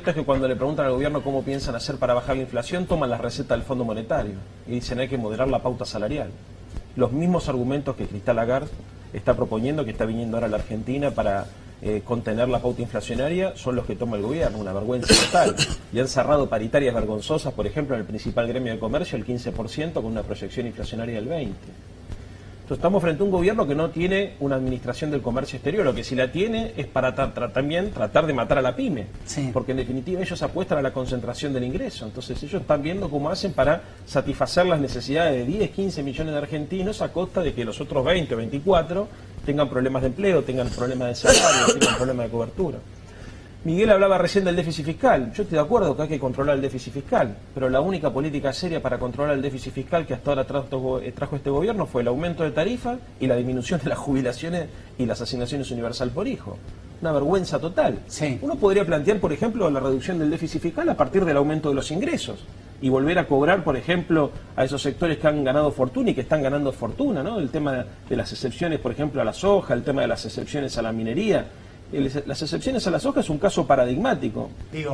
Es que cuando le preguntan al gobierno cómo piensan hacer para bajar la inflación, toman la receta del Fondo Monetario y dicen hay que moderar la pauta salarial. Los mismos argumentos que Christine Lagarde está proponiendo, que está viniendo ahora a la Argentina para contener la pauta inflacionaria, son los que toma el gobierno, una vergüenza total. Y han cerrado paritarias vergonzosas, por ejemplo, en el principal gremio de comercio, el 15%, con una proyección inflacionaria del 20%. Entonces estamos frente a un gobierno que no tiene una administración del comercio exterior, lo que si la tiene es para también tratar de matar a la pyme, sí. Porque en definitiva ellos apuestan a la concentración del ingreso, entonces ellos están viendo cómo hacen para satisfacer las necesidades de 10, 15 millones de argentinos a costa de que los otros 20 o 24 tengan problemas de empleo, tengan problemas de salario, tengan problemas de cobertura. Miguel hablaba recién del déficit fiscal. Yo estoy de acuerdo que hay que controlar el déficit fiscal, pero la única política seria para controlar el déficit fiscal que hasta ahora trajo este gobierno fue el aumento de tarifas y la disminución de las jubilaciones y las asignaciones universal por hijo. Una vergüenza total. Sí. Uno podría plantear, por ejemplo, la reducción del déficit fiscal a partir del aumento de los ingresos y volver a cobrar, por ejemplo, a esos sectores que han ganado fortuna y que están ganando fortuna, ¿no? El tema de las excepciones, por ejemplo, a la soja, el tema de las excepciones a la minería. Las excepciones a la soja es un caso paradigmático.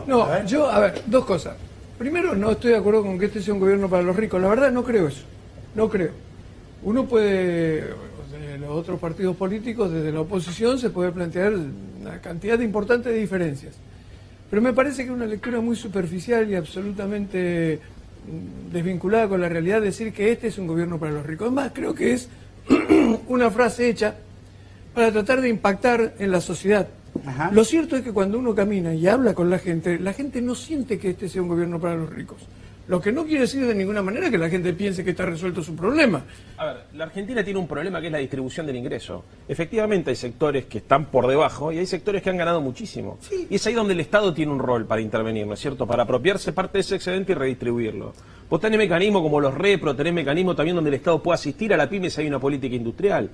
No, a ver, dos cosas. Primero, no estoy de acuerdo con que este sea un gobierno para los ricos. La verdad, no creo eso. No creo. Uno puede, de los otros partidos políticos, desde la oposición, se puede plantear una cantidad importante de diferencias. Pero me parece que es una lectura muy superficial y absolutamente desvinculada con la realidad decir que este es un gobierno para los ricos. Además, creo que es una frase hecha para tratar de impactar en la sociedad. Ajá. Lo cierto es que cuando uno camina y habla con la gente no siente que este sea un gobierno para los ricos. Lo que no quiere decir de ninguna manera que la gente piense que está resuelto su problema. A ver, la Argentina tiene un problema que es la distribución del ingreso. Efectivamente hay sectores que están por debajo y hay sectores que han ganado muchísimo. Sí. Y es ahí donde el Estado tiene un rol para intervenir, ¿no es cierto? Para apropiarse parte de ese excedente y redistribuirlo. Vos tenés mecanismos como los repro, tenés mecanismos también donde el Estado puede asistir a la pyme si hay una política industrial.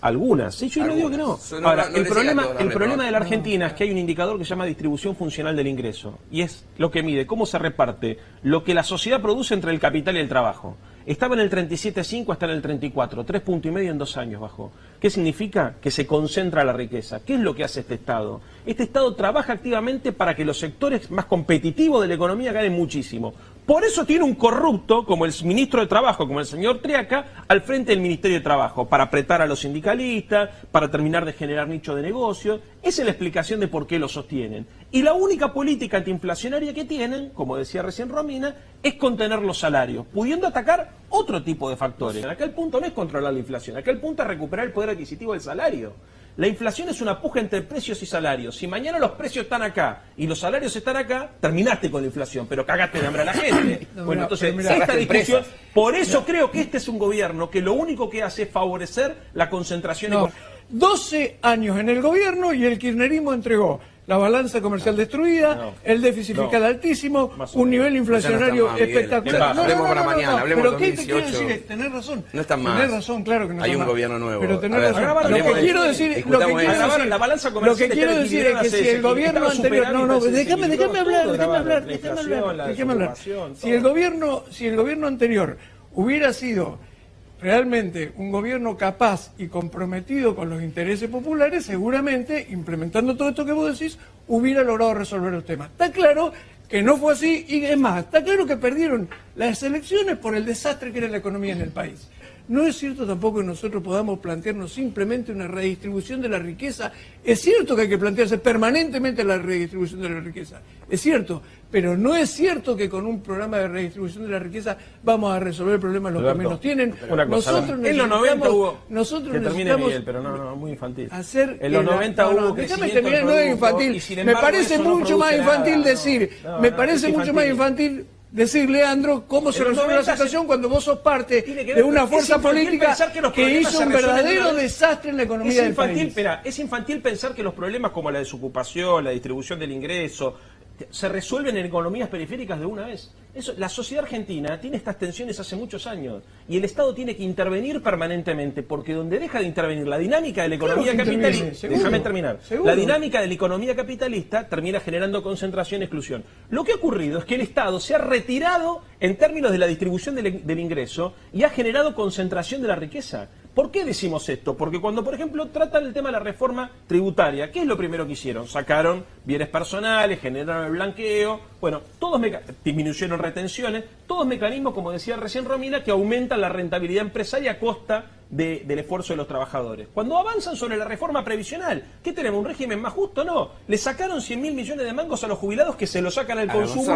Algunas. Sí, yo no digo que no. Ahora, el problema de la Argentina es que hay un indicador que se llama distribución funcional del ingreso. Y es lo que mide cómo se reparte lo que la sociedad produce entre el capital y el trabajo. Estaba en el 37,5, está en el 34, 3,5 puntos en 2 años bajó. ¿Qué significa? Que se concentra la riqueza. ¿Qué es lo que hace este Estado? Este Estado trabaja activamente para que los sectores más competitivos de la economía ganen muchísimo. Por eso tiene un corrupto, como el ministro de Trabajo, como el señor Triaca, al frente del Ministerio de Trabajo, para apretar a los sindicalistas, para terminar de generar nicho de negocio. Esa es la explicación de por qué lo sostienen. Y la única política antiinflacionaria que tienen, como decía recién Romina, es contener los salarios, pudiendo atacar otro tipo de factores. Acá el punto no es controlar la inflación, acá el punto es recuperar el poder adquisitivo del salario. La inflación es una puja entre precios y salarios. Si mañana los precios están acá y los salarios están acá, terminaste con la inflación, pero cagaste de hambre a la gente. Bueno, entonces, esta discusión, por eso creo que este es un gobierno que lo único que hace es favorecer la concentración económica. 12 años en el gobierno y el kirchnerismo entregó la balanza comercial destruida, el déficit fiscal altísimo, un nivel inflacionario espectacular. Hablemos para mañana, hablemos pero de ¿qué te quiero decir? Tenés razón. No están más. Tenés razón, claro que no hay está un más. gobierno nuevo. Pero tenés razón. Lo que quiero decir, lo que quiero decir es que si el gobierno anterior, déjame hablar. Si el gobierno anterior hubiera sido realmente un gobierno capaz y comprometido con los intereses populares, seguramente, implementando todo esto que vos decís, hubiera logrado resolver el tema. Está claro que no fue así y es más, está claro que perdieron las elecciones por el desastre que era la economía en el país. No es cierto tampoco que nosotros podamos plantearnos simplemente una redistribución de la riqueza. Es cierto que hay que plantearse permanentemente la redistribución de la riqueza. Es cierto, pero no es cierto que con un programa de redistribución de la riqueza vamos a resolver el problema de los que menos tienen. Nosotros en los 90 hubo... Que termine Miguel, pero no, muy infantil. En los 90 hubo déjame terminar, no es infantil. Me parece mucho más infantil decir... Me parece mucho más infantil... decir, Leandro, cómo se resuelve la situación cuando vos sos parte de una fuerza política que hizo un verdadero desastre en la economía del país. Es infantil pensar que los problemas como la desocupación, la distribución del ingreso, se resuelven en economías periféricas de una vez. La sociedad argentina tiene estas tensiones hace muchos años y el Estado tiene que intervenir permanentemente, porque donde deja de intervenir la dinámica de la economía capitalista, déjame terminar, la dinámica de la economía capitalista termina generando concentración y exclusión. Lo que ha ocurrido es que el Estado se ha retirado en términos de la distribución del ingreso y ha generado concentración de la riqueza. ¿Por qué decimos esto? Porque cuando, por ejemplo, tratan el tema de la reforma tributaria, ¿qué es lo primero que hicieron? Sacaron bienes personales, generaron el blanqueo, bueno, disminuyeron retenciones, todos mecanismos, como decía recién Romina, que aumentan la rentabilidad empresaria a costa del esfuerzo de los trabajadores. Cuando avanzan sobre la reforma previsional, ¿qué tenemos? ¿Un régimen más justo? No. Le sacaron 100.000 millones de mangos a los jubilados que se lo sacan al consumo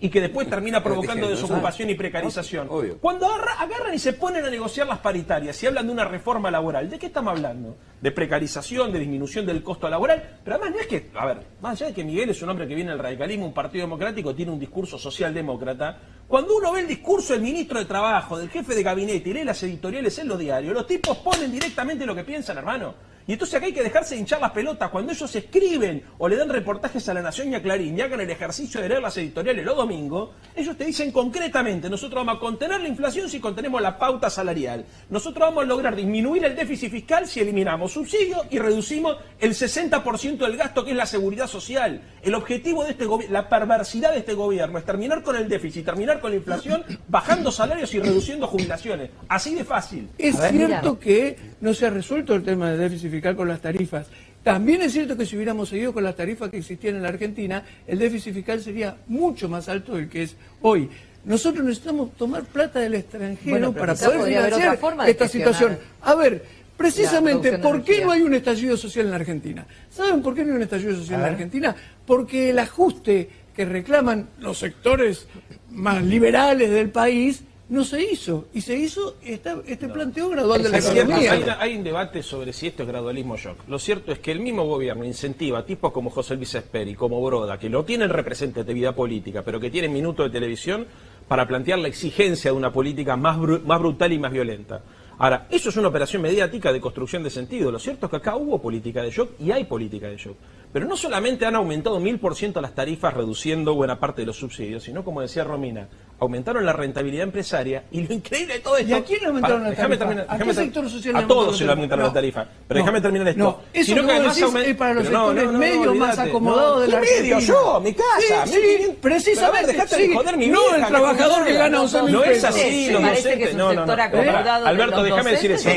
y que después termina provocando desocupación y precarización. Cuando agarran y se ponen a negociar las paritarias y hablan de una reforma laboral, ¿de qué estamos hablando? De precarización, de disminución del costo laboral, pero además no es que, a ver, más allá de que Miguel es un hombre que viene del radicalismo, un partido democrático, tiene un discurso socialdemócrata, cuando uno ve el discurso del ministro de Trabajo, del jefe de gabinete y lee las editoriales en los diarios, los tipos ponen directamente lo que piensan, hermano. Y entonces acá hay que dejarse de hinchar las pelotas. Cuando ellos escriben o le dan reportajes a La Nación y a Clarín y hagan el ejercicio de leer las editoriales los domingos, ellos te dicen concretamente, nosotros vamos a contener la inflación si contenemos la pauta salarial. Nosotros vamos a lograr disminuir el déficit fiscal si eliminamos subsidios y reducimos el 60% del gasto que es la seguridad social. El objetivo de este gobierno, la perversidad de este gobierno es terminar con el déficit, terminar con la inflación, bajando salarios y reduciendo jubilaciones. Así de fácil. Es cierto que no se ha resuelto el tema del déficit fiscal con las tarifas. También es cierto que si hubiéramos seguido con las tarifas que existían en la Argentina, el déficit fiscal sería mucho más alto del que es hoy. Nosotros necesitamos tomar plata del extranjero para poder financiar esta situación. A ver, precisamente, ¿por qué no hay un estallido social en la Argentina? ¿Saben por qué no hay un estallido social en la Argentina? Porque el ajuste que reclaman los sectores más liberales del país no se hizo, y se hizo este planteo gradual de la economía. Hay un debate sobre si esto es gradualismo shock. Lo cierto es que el mismo gobierno incentiva a tipos como José Luis Esperi, como Broda, que no tienen representatividad política, pero que tienen minutos de televisión, para plantear la exigencia de una política más brutal y más violenta. Ahora, eso es una operación mediática de construcción de sentido. Lo cierto es que acá hubo política de shock y hay política de shock. Pero no solamente han aumentado 1000% las tarifas reduciendo buena parte de los subsidios, sino, como decía Romina, aumentaron la rentabilidad empresaria y lo increíble de todo esto... ¿Y a quién le aumentaron la tarifa? ¿A qué sector social? A todos se le aumentaron la tarifa. Pero déjame terminar esto. No, eso que vos decís es para los sectores medios más acomodados de la Argentina. Yo, mi casa. Sí, precisamente. Dejate de joder mi vieja. No el trabajador que gana 11.000 pesos. No es así, los docentes. No. Alberto, déjame decir eso.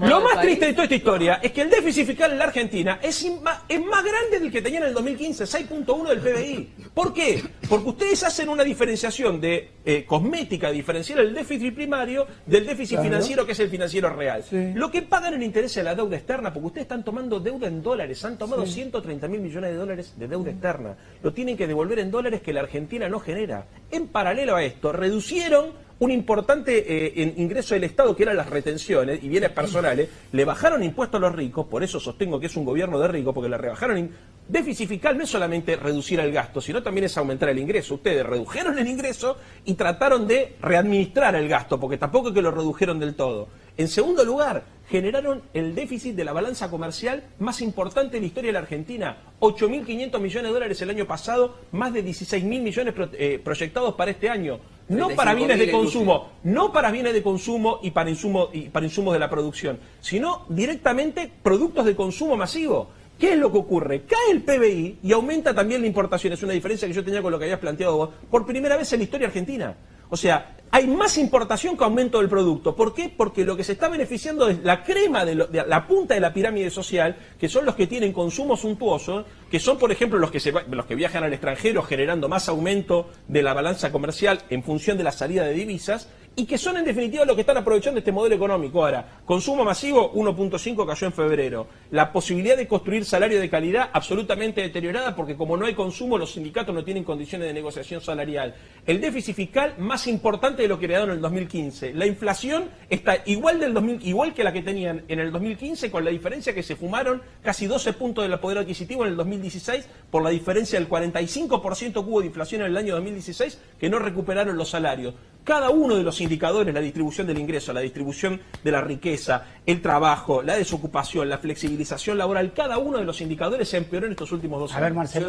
Lo más triste de toda esta historia es que el déficit fiscal en la Argentina es más grande del que tenía en el 2015, 6.1 del PBI. ¿Por qué? Porque ustedes hacen una diferenciación de cosmética, diferenciar el déficit primario del déficit financiero, que es el financiero real. Sí. Lo que pagan en interés es la deuda externa, porque ustedes están tomando deuda en dólares, han tomado 130.000 millones de dólares de deuda externa. Lo tienen que devolver en dólares que la Argentina no genera. En paralelo a esto, reducieron un importante ingreso del Estado, que eran las retenciones y bienes personales, le bajaron impuestos a los ricos, por eso sostengo que es un gobierno de ricos, porque le rebajaron. Déficit fiscal no es solamente reducir el gasto, sino también es aumentar el ingreso. Ustedes redujeron el ingreso y trataron de readministrar el gasto, porque tampoco es que lo redujeron del todo. En segundo lugar, generaron el déficit de la balanza comercial más importante de la historia de la Argentina. 8.500 millones de dólares el año pasado, más de 16.000 millones proyectados para este año. No para bienes de consumo, no para bienes de consumo y para insumos de la producción, sino directamente productos de consumo masivo. ¿Qué es lo que ocurre? Cae el PBI y aumenta también la importación. Es una diferencia que yo tenía con lo que habías planteado vos, por primera vez en la historia argentina. O sea, hay más importación que aumento del producto. ¿Por qué? Porque lo que se está beneficiando es la crema de la punta de la pirámide social, que son los que tienen consumo suntuoso, que son, por ejemplo, los que viajan al extranjero generando más aumento de la balanza comercial en función de la salida de divisas, y que son en definitiva los que están aprovechando este modelo económico. Ahora, consumo masivo 1.5 cayó en febrero. La posibilidad de construir salario de calidad absolutamente deteriorada, porque como no hay consumo, los sindicatos no tienen condiciones de negociación salarial. El déficit fiscal más importante de lo creado en el 2015. La inflación está igual que la que tenían en el 2015, con la diferencia que se fumaron casi 12 puntos del poder adquisitivo en el 2016 por la diferencia del 45% que hubo de inflación en el año 2016, que no recuperaron los salarios. Cada uno de los indicadores, la distribución del ingreso, la distribución de la riqueza, el trabajo, la desocupación, la flexibilización laboral, cada uno de los indicadores se empeoró en estos últimos 2 años. A ver, Marcelo.